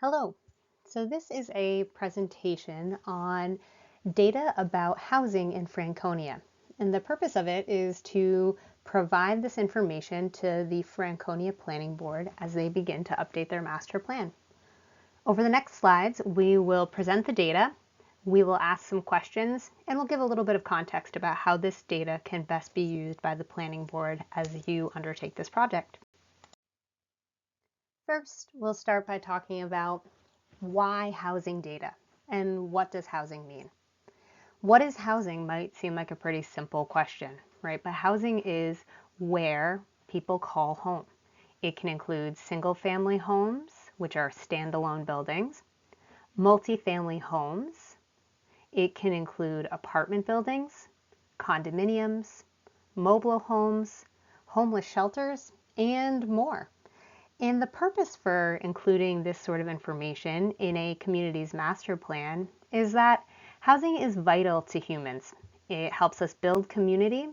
Hello. So this is a presentation on data about housing in Franconia. And the purpose of it is to provide this information to the Franconia Planning Board as they begin to update their master plan. Over the next slides, we will present the data, we will ask some questions, and we'll give a little bit of context about how this data can best be used by the Planning Board as you undertake this project. First, we'll start by talking about why housing data and what does housing mean? What is housing might seem like a pretty simple question, right? But housing is where people call home. It can include single-family homes, which are standalone buildings, multifamily homes. It can include apartment buildings, condominiums, mobile homes, homeless shelters, and more. And the purpose for including this sort of information in a community's master plan is that housing is vital to humans. It helps us build community.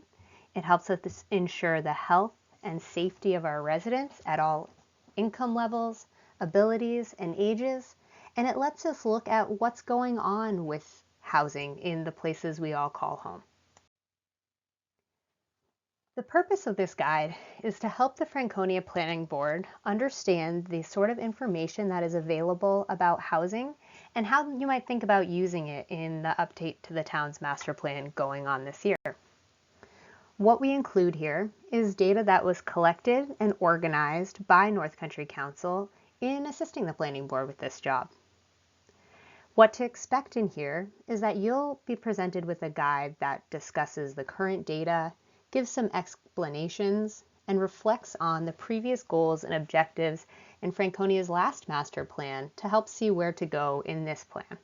It helps us ensure the health and safety of our residents at all income levels, abilities, and ages. And it lets us look at what's going on with housing in the places we all call home. The purpose of this guide is to help the Franconia Planning Board understand the sort of information that is available about housing and how you might think about using it in the update to the town's master plan going on this year. What we include here is data that was collected and organized by North Country Council in assisting the Planning Board with this job. What to expect in here is that you'll be presented with a guide that discusses the current data, gives some explanations, and reflects on the previous goals and objectives in Franconia's last master plan to help see where to go in this plan.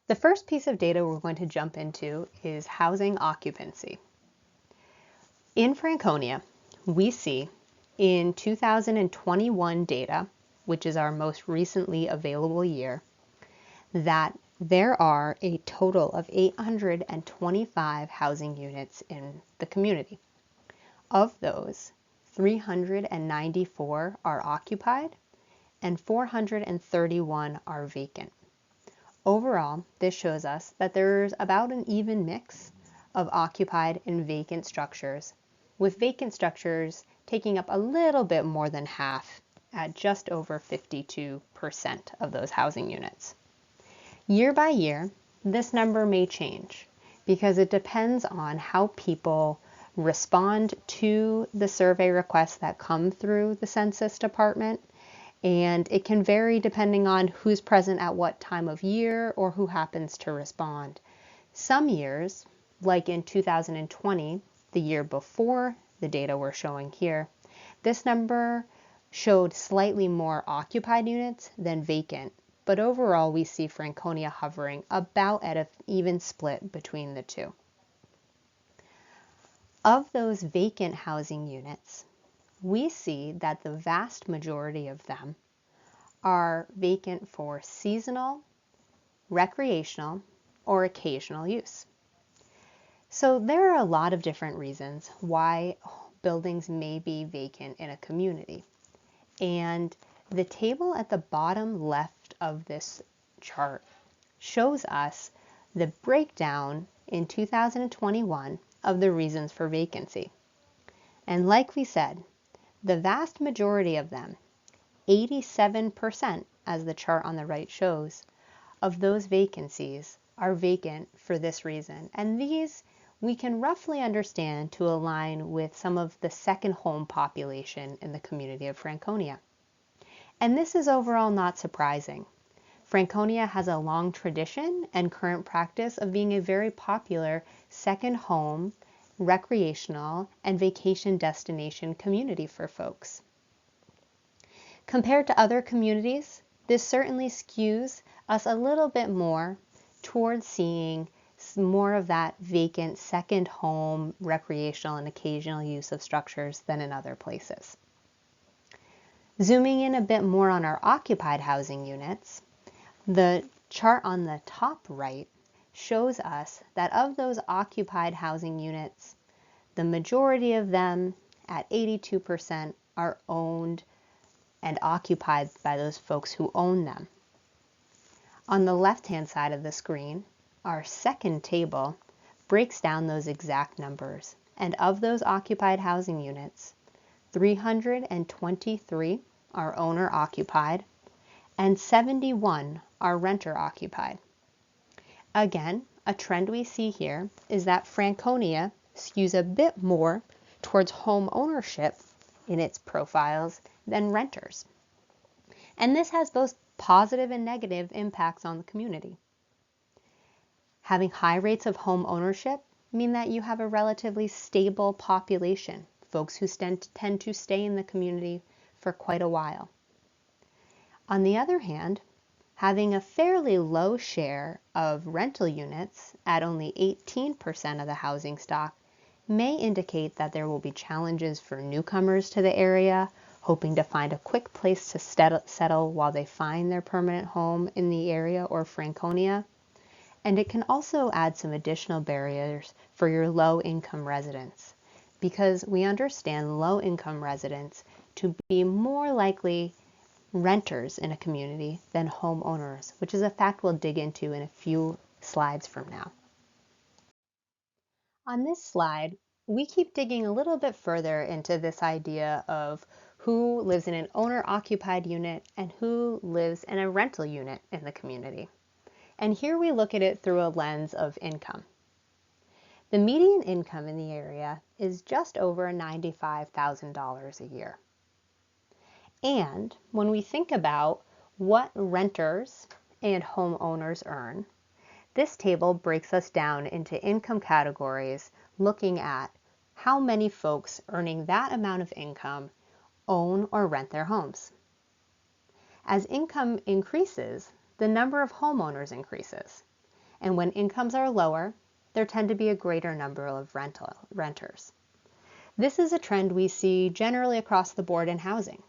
The first piece of data we're going to jump into is housing occupancy. In Franconia, we see in 2021 data, which is our most recently available year, that there are a total of 825 housing units in the community. Of those, 394 are occupied and 431 are vacant. Overall, this shows us that there's about an even mix of occupied and vacant structures, with vacant structures taking up a little bit more than half at just over 52% of those housing units. Year by year, this number may change because it depends on how people respond to the survey requests that come through the Census Department, and it can vary depending on who's present at what time of year or who happens to respond. Some years, like in 2020, the year before the data we're showing here, this number showed slightly more occupied units than vacant. But overall, we see Franconia hovering about at an even split between the two. Of those vacant housing units, we see that the vast majority of them are vacant for seasonal, recreational, or occasional use. So there are a lot of different reasons why buildings may be vacant in a community. And the table at the bottom left of this chart shows us the breakdown in 2021 of the reasons for vacancy. And like we said, the vast majority of them, 87%, as the chart on the right shows, of those vacancies are vacant for this reason. And these we can roughly understand to align with some of the second home population in the community of Franconia. And this is overall not surprising. Franconia has a long tradition and current practice of being a very popular second home, recreational, and vacation destination community for folks. Compared to other communities, this certainly skews us a little bit more towards seeing more of that vacant second home, recreational, and occasional use of structures than in other places. Zooming in a bit more on our occupied housing units, the chart on the top right shows us that of those occupied housing units, the majority of them, at 82%, are owned and occupied by those folks who own them. On the left-hand side of the screen, our second table breaks down those exact numbers, and of those occupied housing units, 323 are owner-occupied and 71 are renter-occupied. Again, a trend we see here is that Franconia skews a bit more towards home ownership in its profiles than renters. And this has both positive and negative impacts on the community. Having high rates of home ownership mean that you have a relatively stable population, folks who tend to stay in the community for quite a while. On the other hand, having a fairly low share of rental units at only 18% of the housing stock may indicate that there will be challenges for newcomers to the area, hoping to find a quick place to settle while they find their permanent home in the area or Franconia. And it can also add some additional barriers for your low-income residents, because we understand low-income residents to be more likely renters in a community than homeowners, which is a fact we'll dig into in a few slides from now. On this slide, we keep digging a little bit further into this idea of who lives in an owner-occupied unit and who lives in a rental unit in the community. And here we look at it through a lens of income. The median income in the area is just over $95,000 a year. And when we think about what renters and homeowners earn, this table breaks us down into income categories, looking at how many folks earning that amount of income own or rent their homes. As income increases, the number of homeowners increases. And when incomes are lower, there tend to be a greater number of renters. This is a trend we see generally across the board in housing.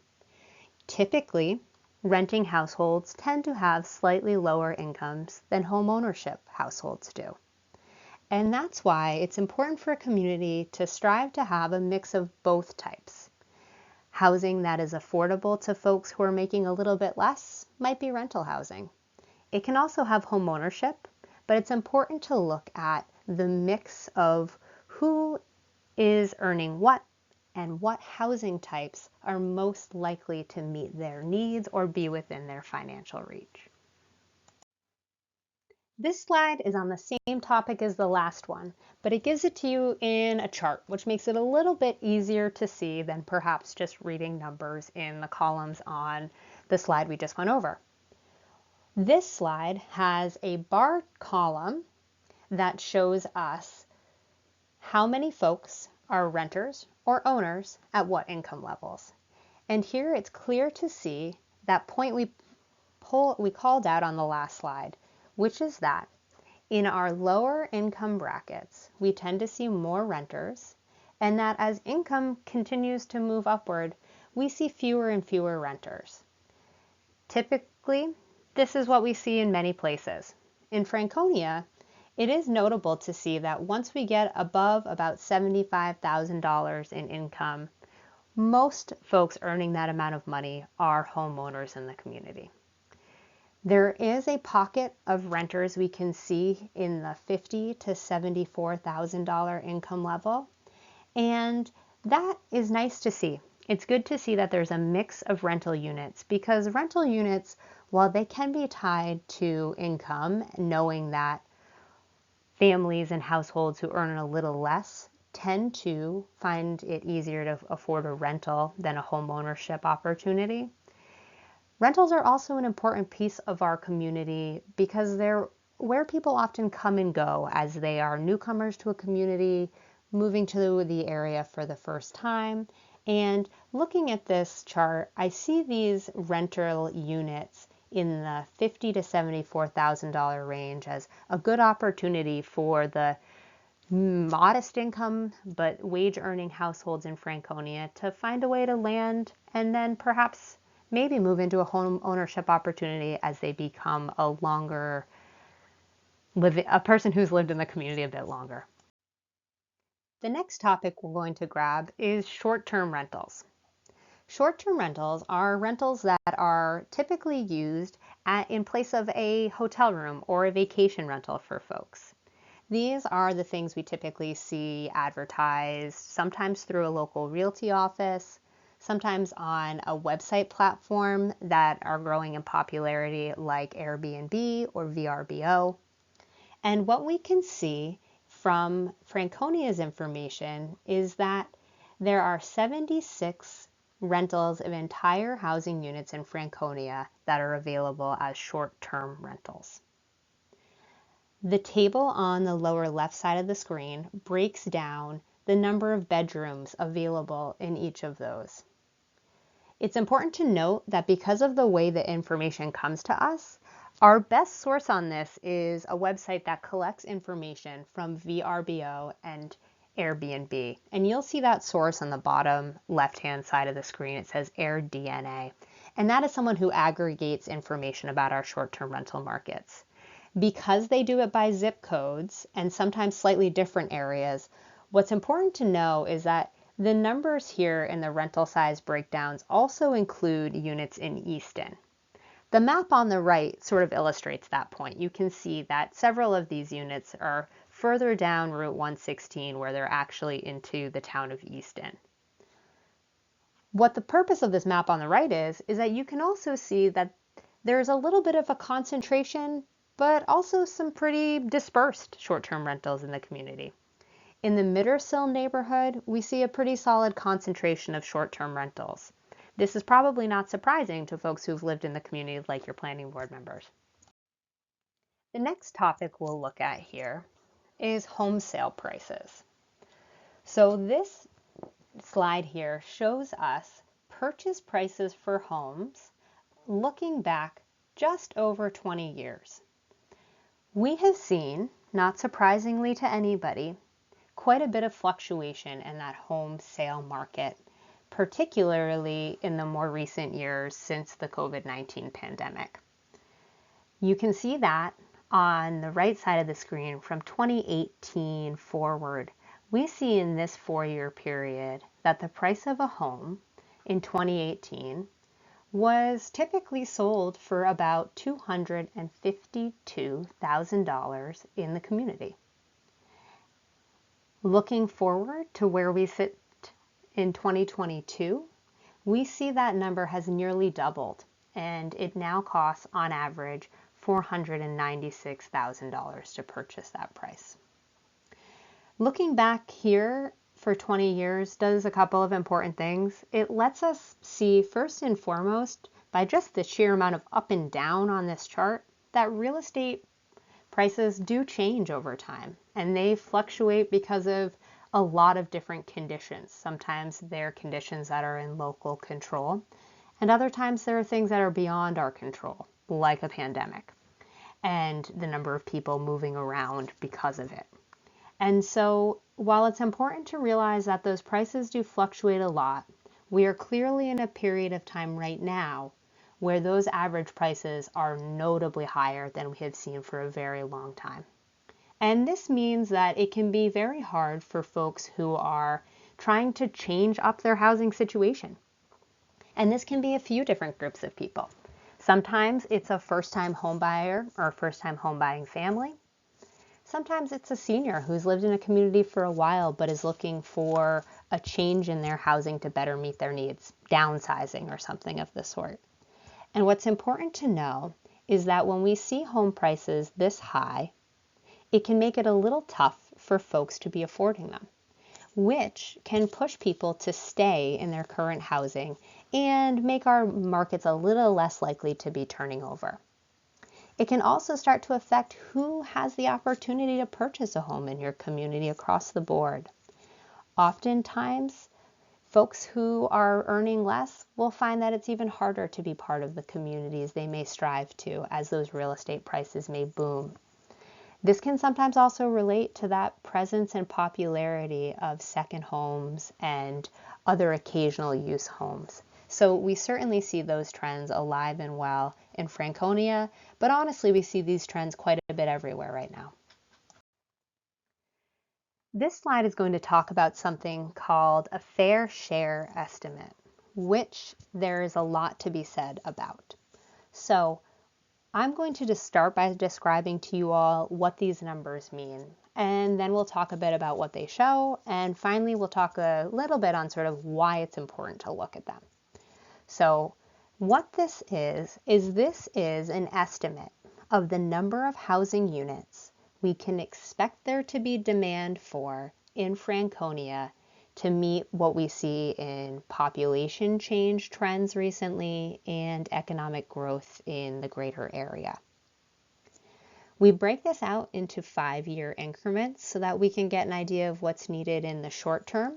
Typically, renting households tend to have slightly lower incomes than homeownership households do. And that's why it's important for a community to strive to have a mix of both types. Housing that is affordable to folks who are making a little bit less might be rental housing. It can also have homeownership, but it's important to look at the mix of who is earning what and what housing types are most likely to meet their needs or be within their financial reach. This slide is on the same topic as the last one, but it gives it to you in a chart, which makes it a little bit easier to see than perhaps just reading numbers in the columns on the slide we just went over. This slide has a bar column that shows us how many folks are renters or owners at what income levels. And here it's clear to see that point we called out on the last slide, which is that in our lower income brackets, we tend to see more renters, and that as income continues to move upward, we see fewer and fewer renters. Typically, this is what we see in many places. In Franconia, it is notable to see that once we get above about $75,000 in income, most folks earning that amount of money are homeowners in the community. There is a pocket of renters we can see in the $50,000 to $74,000 income level, and that is nice to see. It's good to see that there's a mix of rental units, because rental units, while they can be tied to income, knowing that families and households who earn a little less tend to find it easier to afford a rental than a home ownership opportunity. Rentals are also an important piece of our community because they're where people often come and go as they are newcomers to a community, moving to the area for the first time. And looking at this chart, I see these rental units in the $50,000 to $74,000 range as a good opportunity for the modest income but wage earning households in Franconia to find a way to land and then perhaps maybe move into a home ownership opportunity as they become a person who's lived in the community a bit longer. The next topic we're going to grab is short-term rentals. Short-term rentals are rentals that are typically used in place of a hotel room or a vacation rental for folks. These are the things we typically see advertised, sometimes through a local realty office, sometimes on a website platform that are growing in popularity like Airbnb or VRBO. And what we can see from Franconia's information is that there are 76 rentals of entire housing units in Franconia that are available as short-term rentals. The table on the lower left side of the screen breaks down the number of bedrooms available in each of those. It's important to note that because of the way the information comes to us, our best source on this is a website that collects information from VRBO and Airbnb. And you'll see that source on the bottom left-hand side of the screen. It says AirDNA. And that is someone who aggregates information about our short-term rental markets. Because they do it by zip codes and sometimes slightly different areas, what's important to know is that the numbers here in the rental size breakdowns also include units in Easton. The map on the right sort of illustrates that point. You can see that several of these units are further down Route 116 where they're actually into the town of Easton. What the purpose of this map on the right is that you can also see that there's a little bit of a concentration, but also some pretty dispersed short-term rentals in the community. In the Mittersill neighborhood, we see a pretty solid concentration of short-term rentals. This is probably not surprising to folks who've lived in the community like your planning board members. The next topic we'll look at here is home sale prices. So this slide here shows us purchase prices for homes looking back just over 20 years. We have seen, not surprisingly to anybody, quite a bit of fluctuation in that home sale market, particularly in the more recent years since the COVID-19 pandemic. You can see that on the right side of the screen from 2018 forward. We see in this 4-year period that the price of a home in 2018 was typically sold for about $252,000 in the community. Looking forward to where we sit in 2022, we see that number has nearly doubled, and it now costs on average $496,000 to purchase that price. Looking back here for 20 years does a couple of important things. It lets us see, first and foremost, by just the sheer amount of up and down on this chart, that real estate prices do change over time, and they fluctuate because of a lot of different conditions. Sometimes they're conditions that are in local control, and other times there are things that are beyond our control, like a pandemic, and the number of people moving around because of it. And so while it's important to realize that those prices do fluctuate a lot, we are clearly in a period of time right now where those average prices are notably higher than we have seen for a very long time. And this means that it can be very hard for folks who are trying to change up their housing situation. And this can be a few different groups of people. Sometimes it's a first-time home buyer or a first-time home buying family. Sometimes it's a senior who's lived in a community for a while but is looking for a change in their housing to better meet their needs, downsizing or something of the sort. And what's important to know is that when we see home prices this high, it can make it a little tough for folks to be affording them, which can push people to stay in their current housing and make our markets a little less likely to be turning over. It can also start to affect who has the opportunity to purchase a home in your community across the board. Oftentimes, folks who are earning less will find that it's even harder to be part of the communities they may strive to as those real estate prices may boom. This can sometimes also relate to that presence and popularity of second homes and other occasional use homes. So we certainly see those trends alive and well in Franconia, but honestly, we see these trends quite a bit everywhere right now. This slide is going to talk about something called a fair share estimate. which there is a lot to be said about. So I'm going to just start by describing to you all what these numbers mean, and then we'll talk a bit about what they show, and finally we'll talk a little bit on sort of why it's important to look at them. So what this is an estimate of the number of housing units we can expect there to be demand for in Franconia to meet what we see in population change trends recently and economic growth in the greater area. We break this out into 5-year increments so that we can get an idea of what's needed in the short term,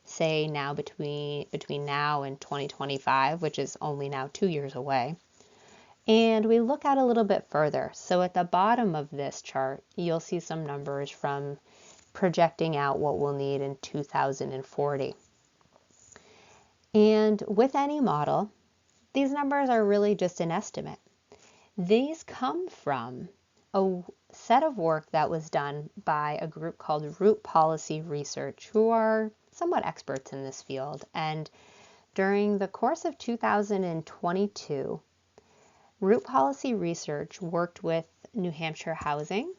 say now between now and 2025, which is only now 2 years away. And we look out a little bit further. So at the bottom of this chart, you'll see some numbers from projecting out what we'll need in 2040. And with any model, these numbers are really just an estimate. These come from a set of work that was done by a group called Root Policy Research, who are somewhat experts in this field. And during the course of 2022, Root Policy Research worked with New Hampshire Housing,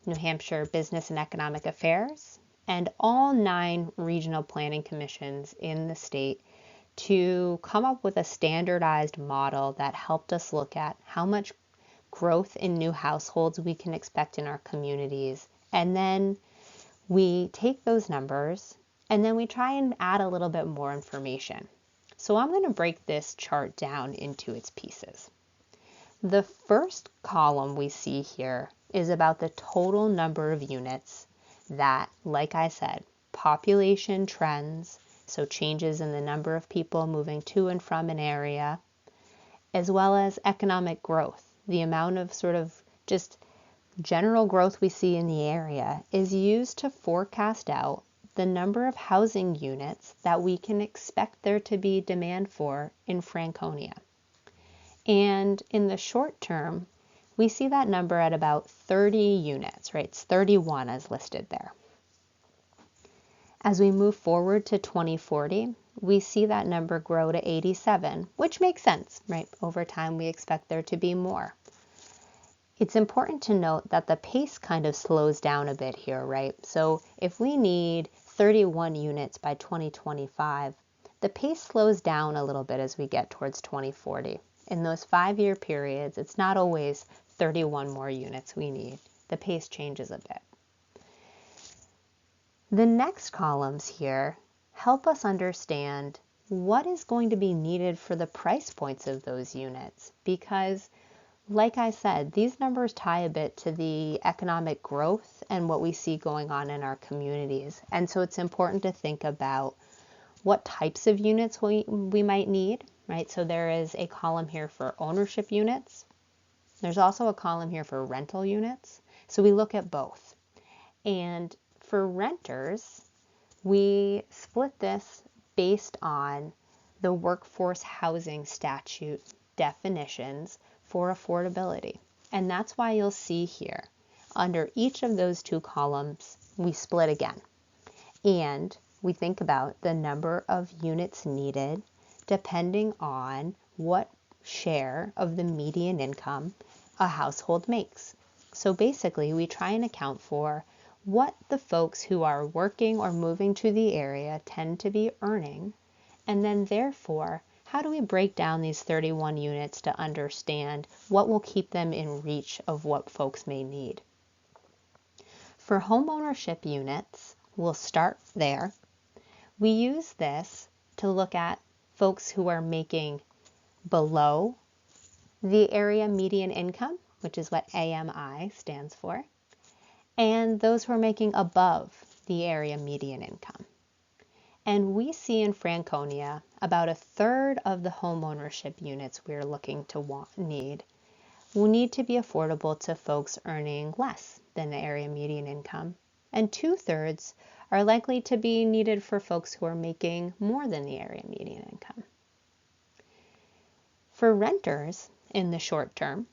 New Hampshire Business and Economic Affairs, and all 9 regional planning commissions in the state to come up with a standardized model that helped us look at how much growth in new households we can expect in our communities. And then we take those numbers and then we try and add a little bit more information. So I'm going to break this chart down into its pieces. The first column we see here is about the total number of units that, like I said, population trends, so changes in the number of people moving to and from an area, as well as economic growth, the amount of sort of just general growth we see in the area, is used to forecast out the number of housing units that we can expect there to be demand for in Franconia. And in the short term, we see that number at about 30 units, right? It's 31 as listed there. As we move forward to 2040, we see that number grow to 87, which makes sense, right? Over time, we expect there to be more. It's important to note that the pace kind of slows down a bit here, right? So if we need 31 units by 2025, the pace slows down a little bit as we get towards 2040. In those 5-year periods, it's not always 31 more units we need. The pace changes a bit. The next columns here help us understand what is going to be needed for the price points of those units, because like I said, these numbers tie a bit to the economic growth and what we see going on in our communities. And so it's important to think about what types of units we might need, right? So there is a column here for ownership units. There's also a column here for rental units. So we look at both. And for renters, we split this based on the workforce housing statute definitions for affordability. And that's why you'll see here, under each of those 2 columns, we split again. And we think about the number of units needed depending on what share of the median income a household makes. So basically, we try and account for what the folks who are working or moving to the area tend to be earning, and then therefore, how do we break down these 31 units to understand what will keep them in reach of what folks may need. For homeownership units, we'll start there. We use this to look at folks who are making below the area median income, which is what AMI stands for, and those who are making above the area median income. And we see in Franconia about 1/3 of the homeownership units we're looking to need will need to be affordable to folks earning less than the area median income, and 2/3 are likely to be needed for folks who are making more than the area median income. For renters in the short term,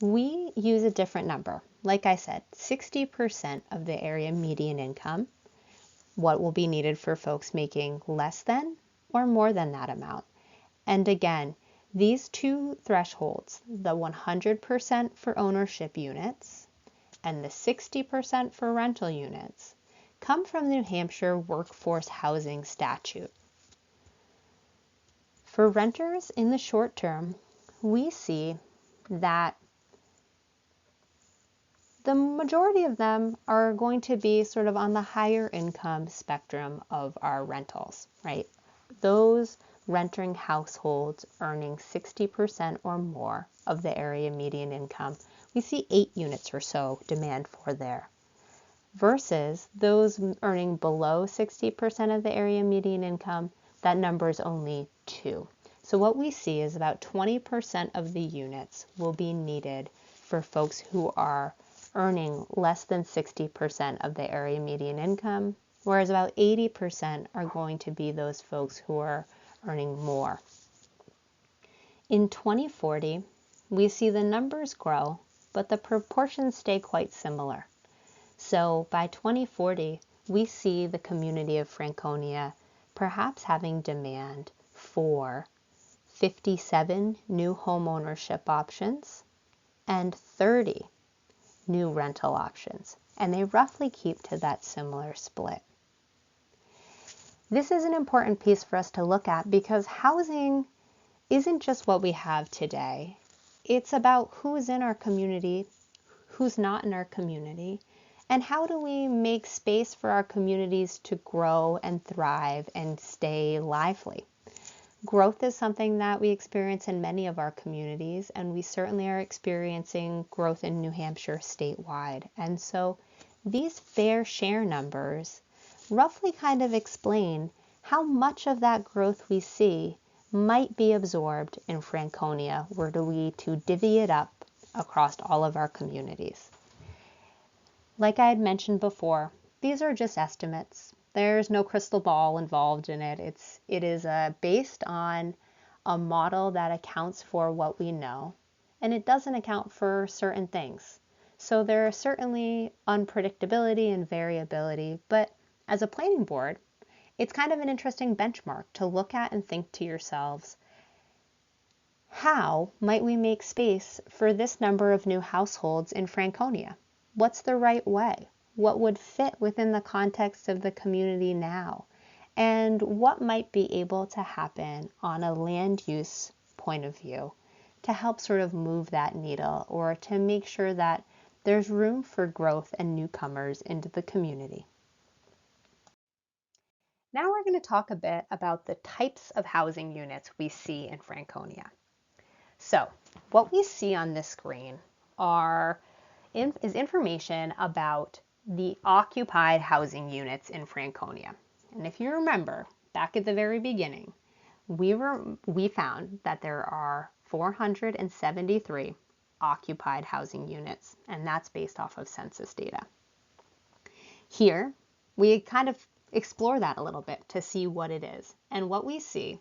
we use a different number. Like I said, 60% of the area median income, what will be needed for folks making less than or more than that amount. And again, these two thresholds, the 100% for ownership units and the 60% for rental units, come from the New Hampshire Workforce Housing Statute. For renters in the short term, we see that the majority of them are going to be sort of on the higher income spectrum of our rentals, right? Those renting households earning 60% or more of the area median income, we see 8 units or so demand for there. Versus those earning below 60% of the area median income, that number is only 2. So what we see is about 20% of the units will be needed for folks who are earning less than 60% of the area median income, whereas about 80% are going to be those folks who are earning more. In 2040, we see the numbers grow, but the proportions stay quite similar. So by 2040, we see the community of Franconia perhaps having demand for 57 new home ownership options and 30 new rental options, and they roughly keep to that similar split. This is an important piece for us to look at because housing isn't just what we have today. It's about who's in our community, who's not in our community, and how do we make space for our communities to grow and thrive and stay lively. Growth is something that we experience in many of our communities, and we certainly are experiencing growth in New Hampshire statewide. And so these fair share numbers roughly kind of explain how much of that growth we see might be absorbed in Franconia were we to divvy it up across all of our communities. Like I had mentioned before, these are just estimates. There's no crystal ball involved in it. It is based on a model that accounts for what we know, and it doesn't account for certain things. So there are certainly unpredictability and variability, but as a planning board, it's kind of an interesting benchmark to look at and think to yourselves, how might we make space for this number of new households in Franconia? What's the right way? What would fit within the context of the community now? And what might be able to happen on a land use point of view to help sort of move that needle or to make sure that there's room for growth and newcomers into the community. Now we're going to talk a bit about the types of housing units we see in Franconia. So what we see on this screen is information about the occupied housing units in Franconia. And if you remember, back at the very beginning, we found that there are 473 occupied housing units, and that's based off of census data. Here, we kind of explore that a little bit to see what it is. And what we see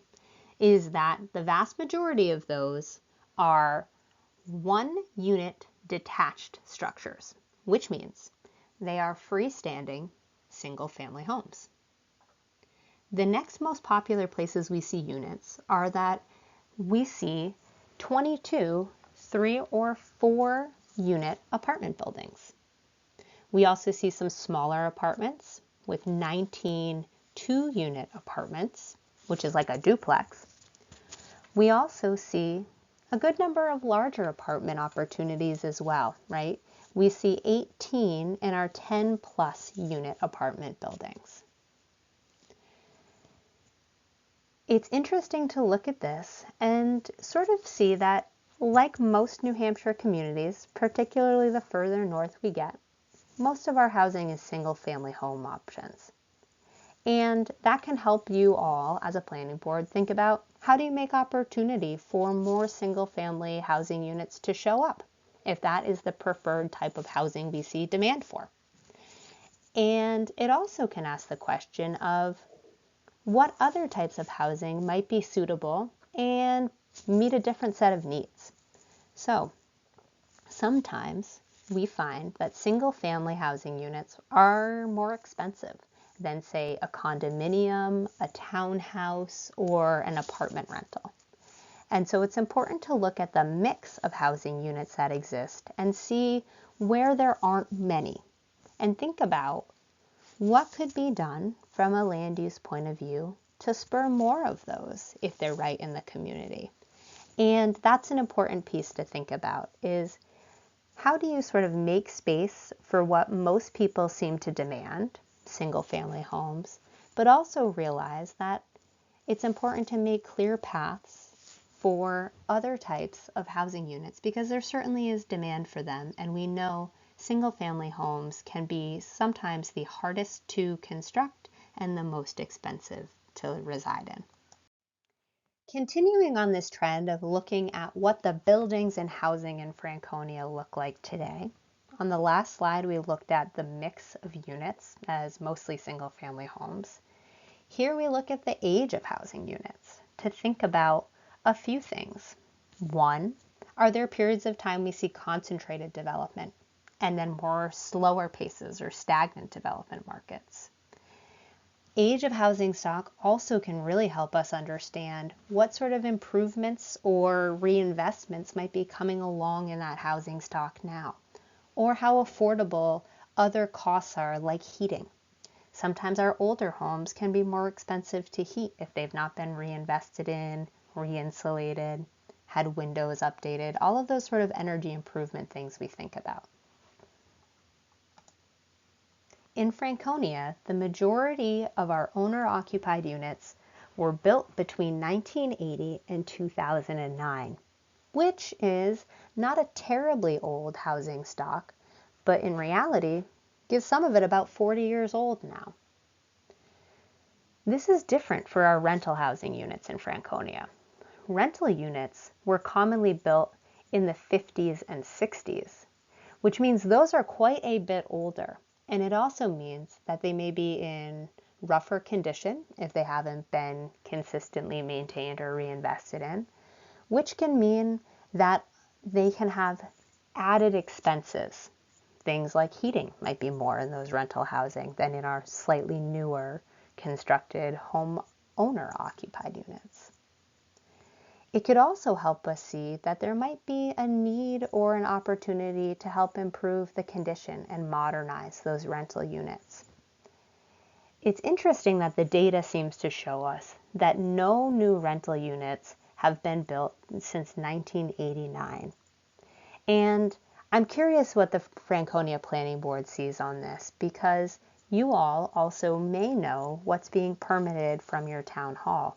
is that the vast majority of those are 1-unit detached structures, which means they are freestanding single-family homes. The next most popular places we see units are that we see 22 3- or 4-unit apartment buildings. We also see some smaller apartments with 19 2-unit apartments, which is like a duplex. We also see a good number of larger apartment opportunities as well, right? We see 18 in our 10+ unit apartment buildings. It's interesting to look at this and sort of see that, like most New Hampshire communities, particularly the further north we get, most of our housing is single-family home options. And that can help you all, as a planning board, think about how do you make opportunity for more single-family housing units to show up, if that is the preferred type of housing we see demand for. And it also can ask the question of what other types of housing might be suitable and meet a different set of needs. So sometimes we find that single-family housing units are more expensive than, say, a condominium, a townhouse, or an apartment rental. And so it's important to look at the mix of housing units that exist and see where there aren't many, and think about what could be done from a land use point of view to spur more of those if they're right in the community. And that's an important piece to think about, is how do you sort of make space for what most people seem to demand, single family homes, but also realize that it's important to make clear paths for other types of housing units, because there certainly is demand for them, and we know single family homes can be sometimes the hardest to construct and the most expensive to reside in. Continuing on this trend of looking at what the buildings and housing in Franconia look like today, on the last slide we looked at the mix of units as mostly single family homes. Here we look at the age of housing units to think about a few things. One, are there periods of time we see concentrated development and then more slower paces or stagnant development markets? Age of housing stock also can really help us understand what sort of improvements or reinvestments might be coming along in that housing stock now, or how affordable other costs are, like heating. Sometimes our older homes can be more expensive to heat if they've not been reinvested in, re-insulated, had windows updated, all of those sort of energy improvement things we think about. In Franconia, the majority of our owner-occupied units were built between 1980 and 2009, which is not a terribly old housing stock, but in reality, gives some of it about 40 years old now. This is different for our rental housing units in Franconia. Rental units were commonly built in the 50s and 60s, which means those are quite a bit older. And it also means that they may be in rougher condition if they haven't been consistently maintained or reinvested in, which can mean that they can have added expenses. Things like heating might be more in those rental housing than in our slightly newer constructed home owner occupied units. It could also help us see that there might be a need or an opportunity to help improve the condition and modernize those rental units. It's interesting that the data seems to show us that no new rental units have been built since 1989. And I'm curious what the Franconia Planning Board sees on this, because you all also may know what's being permitted from your town hall.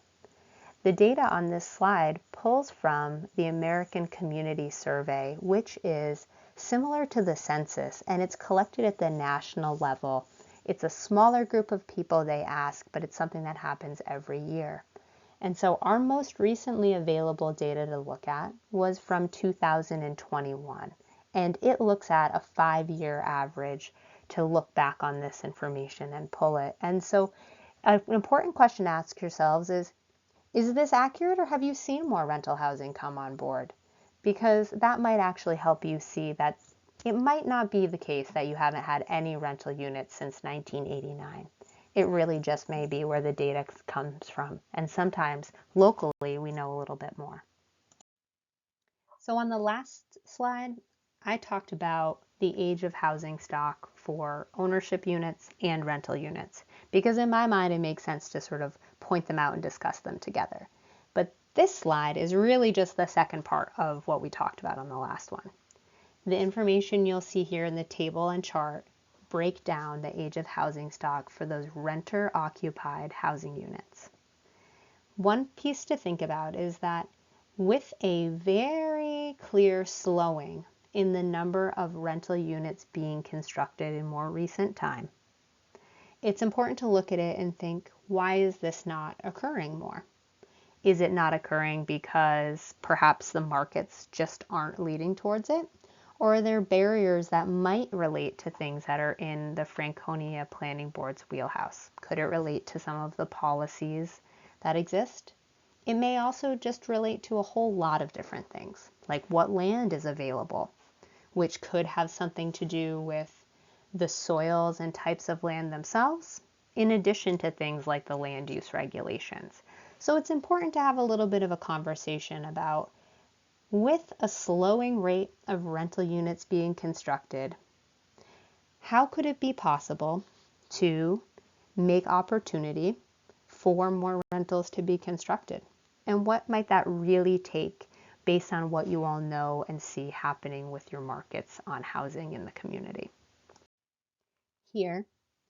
The data on this slide pulls from the American Community Survey, which is similar to the census, and it's collected at the national level. It's a smaller group of people they ask, but it's something that happens every year. And so our most recently available data to look at was from 2021, and it looks at a 5-year average to look back on this information and pull it. And so an important question to ask yourselves is this accurate, or have you seen more rental housing come on board? Because that might actually help you see that it might not be the case that you haven't had any rental units since 1989. It really just may be where the data comes from, and sometimes locally we know a little bit more. So on the last slide, I talked about the age of housing stock for ownership units and rental units, because in my mind it makes sense to sort of point them out and discuss them together. But this slide is really just the second part of what we talked about on the last one. The information you'll see here in the table and chart break down the age of housing stock for those renter-occupied housing units. One piece to think about is that with a very clear slowing in the number of rental units being constructed in more recent time, it's important to look at it and think, why is this not occurring more? Is it not occurring because perhaps the markets just aren't leading towards it? Or are there barriers that might relate to things that are in the Franconia Planning Board's wheelhouse? Could it relate to some of the policies that exist? It may also just relate to a whole lot of different things, like what land is available, which could have something to do with the soils and types of land themselves, in addition to things like the land use regulations. So it's important to have a little bit of a conversation about, with a slowing rate of rental units being constructed, how could it be possible to make opportunity for more rentals to be constructed? And what might that really take based on what you all know and see happening with your markets on housing in the community? Here,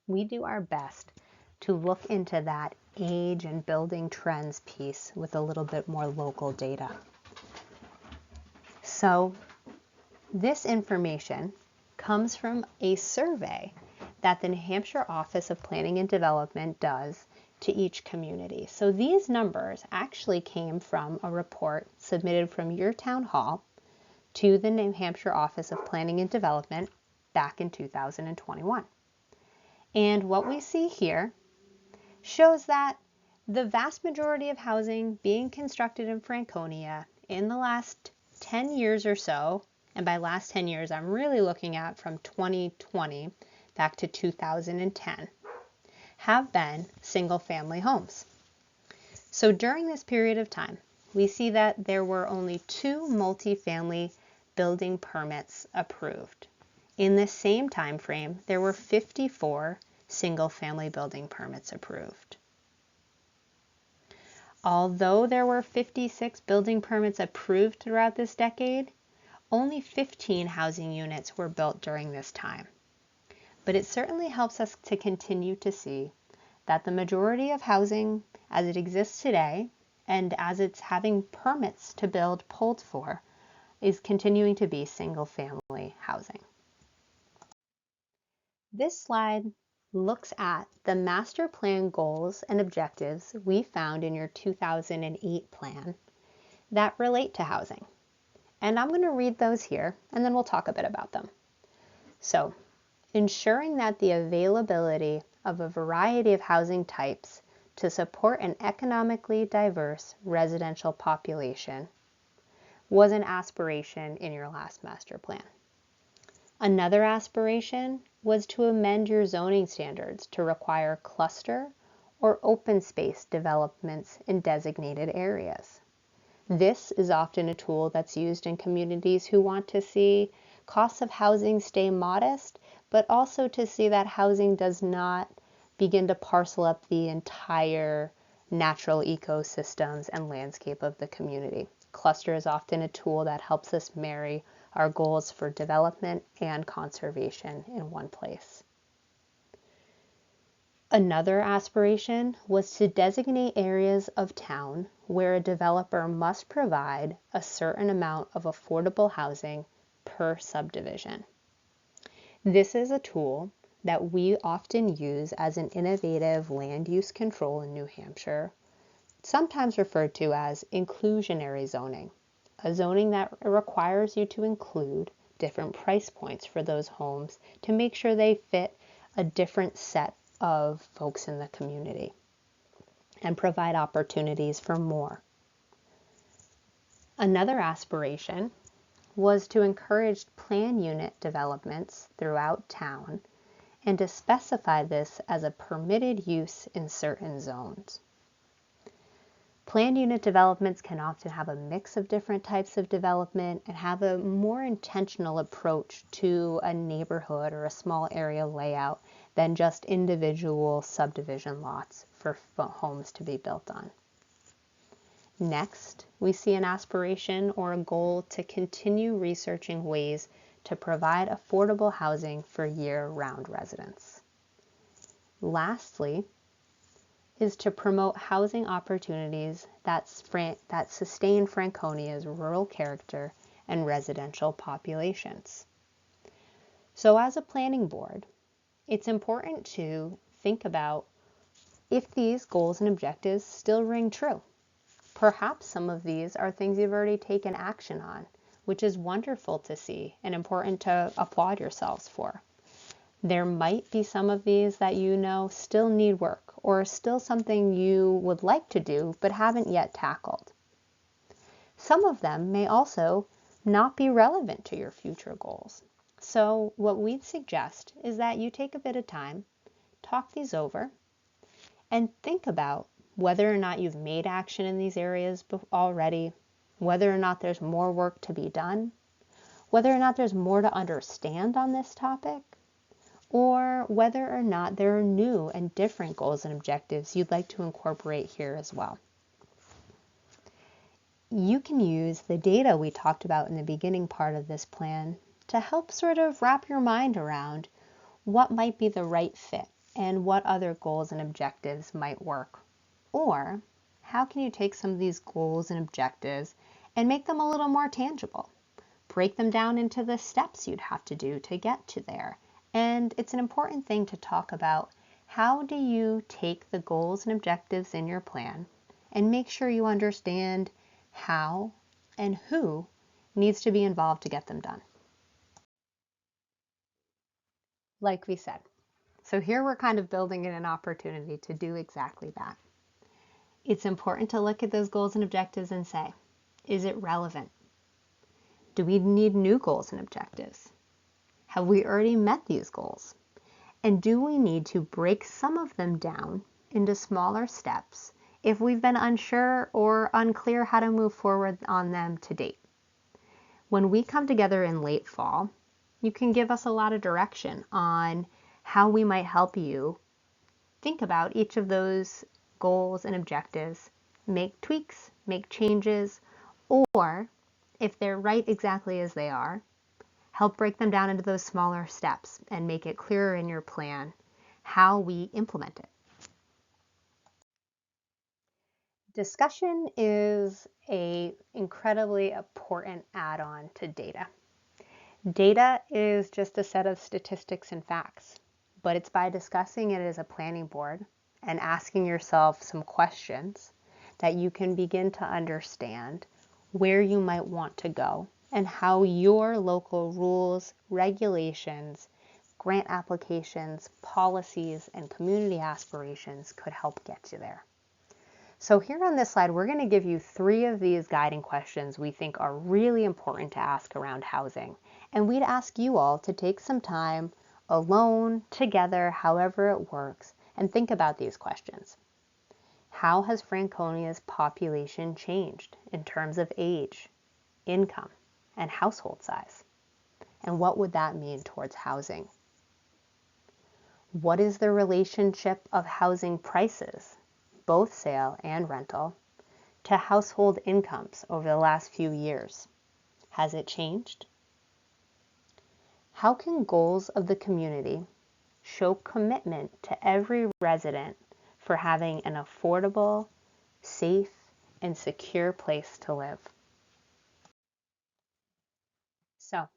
we do our best to look into that age and building trends piece with a little bit more local data. So this information comes from a survey that the New Hampshire Office of Planning and Development does to each community. So these numbers actually came from a report submitted from your town hall to the New Hampshire Office of Planning and Development back in 2021. And what we see here shows that the vast majority of housing being constructed in Franconia in the last 10 years or so, and by last 10 years I'm really looking at from 2020 back to 2010, have been single-family homes. So during this period of time, we see that there were only 2 multifamily building permits approved. In this same time frame, there were 54 single-family building permits approved. Although there were 56 building permits approved throughout this decade, only 15 housing units were built during this time. But it certainly helps us to continue to see that the majority of housing as it exists today and as it's having permits to build pulled for is continuing to be single-family housing. This slide looks at the master plan goals and objectives we found in your 2008 plan that relate to housing. And I'm going to read those here and then we'll talk a bit about them. So, ensuring that the availability of a variety of housing types to support an economically diverse residential population was an aspiration in your last master plan. Another aspiration was to amend your zoning standards to require cluster or open space developments in designated areas. This is often a tool that's used in communities who want to see costs of housing stay modest, but also to see that housing does not begin to parcel up the entire natural ecosystems and landscape of the community. Cluster is often a tool that helps us marry our goals for development and conservation in one place. Another aspiration was to designate areas of town where a developer must provide a certain amount of affordable housing per subdivision. This is a tool that we often use as an innovative land use control in New Hampshire, sometimes referred to as inclusionary zoning, a zoning that requires you to include different price points for those homes to make sure they fit a different set of folks in the community and provide opportunities for more. Another aspiration was to encourage plan unit developments throughout town and to specify this as a permitted use in certain zones. Planned unit developments can often have a mix of different types of development and have a more intentional approach to a neighborhood or a small area layout than just individual subdivision lots for homes to be built on. Next, we see an aspiration or a goal to continue researching ways to provide affordable housing for year-round residents. Lastly, is to promote housing opportunities that sustain Franconia's rural character and residential populations. So as a planning board, it's important to think about if these goals and objectives still ring true. Perhaps some of these are things you've already taken action on, which is wonderful to see and important to applaud yourselves for. There might be some of these that you know still need work or still something you would like to do but haven't yet tackled. Some of them may also not be relevant to your future goals. So what we'd suggest is that you take a bit of time, talk these over, And think about whether or not you've made action in these areas already, whether or not there's more work to be done, whether or not there's more to understand on this topic, or whether or not there are new and different goals and objectives you'd like to incorporate here as well. You can use the data we talked about in the beginning part of this plan to help sort of wrap your mind around what might be the right fit and what other goals and objectives might work. Or how can you take some of these goals and objectives and make them a little more tangible? Break them down into the steps you'd have to do to get to there. And it's an important thing to talk about, how do you take the goals and objectives in your plan and make sure you understand how and who needs to be involved to get them done. Like we said. So here we're kind of building in an opportunity to do exactly that. It's important to look at those goals and objectives and say, is it relevant? Do we need new goals and objectives? Have we already met these goals? And do we need to break some of them down into smaller steps if we've been unsure or unclear how to move forward on them to date? When we come together in late fall, you can give us a lot of direction on how we might help you think about each of those goals and objectives, make tweaks, make changes, or if they're right exactly as they are, help break them down into those smaller steps and make it clearer in your plan how we implement it. Discussion is an incredibly important add-on to data. Data is just a set of statistics and facts, but it's by discussing it as a planning board and asking yourself some questions that you can begin to understand where you might want to go and how your local rules, regulations, grant applications, policies, and community aspirations could help get you there. So here on this slide, we're going to give you 3 of these guiding questions we think are really important to ask around housing. And we'd ask you all to take some time alone, together, however it works, and think about these questions. How has Franconia's population changed in terms of age, income, and household size? And what would that mean towards housing? What is the relationship of housing prices, both sale and rental, to household incomes over the last few years? Has it changed? How can goals of the community show commitment to every resident for having an affordable, safe, and secure place to live? So,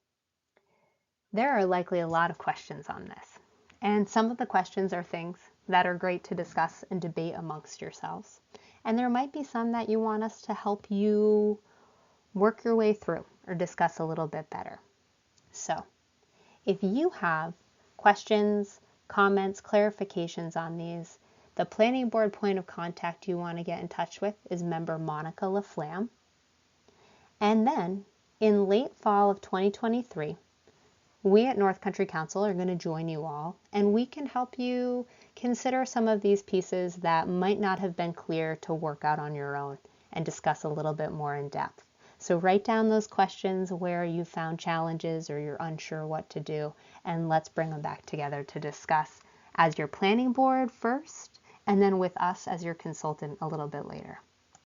there are likely a lot of questions on this, and some of the questions are things that are great to discuss and debate amongst yourselves. And there might be some that you want us to help you work your way through or discuss a little bit better. So, if you have questions, comments, clarifications on these, the planning board point of contact you want to get in touch with is member Monica LaFlamme. And then, in late fall of 2023, we at North Country Council are going to join you all, and we can help you consider some of these pieces that might not have been clear to work out on your own and discuss a little bit more in depth. So write down those questions where you found challenges or you're unsure what to do, and let's bring them back together to discuss as your planning board first, and then with us as your consultant a little bit later.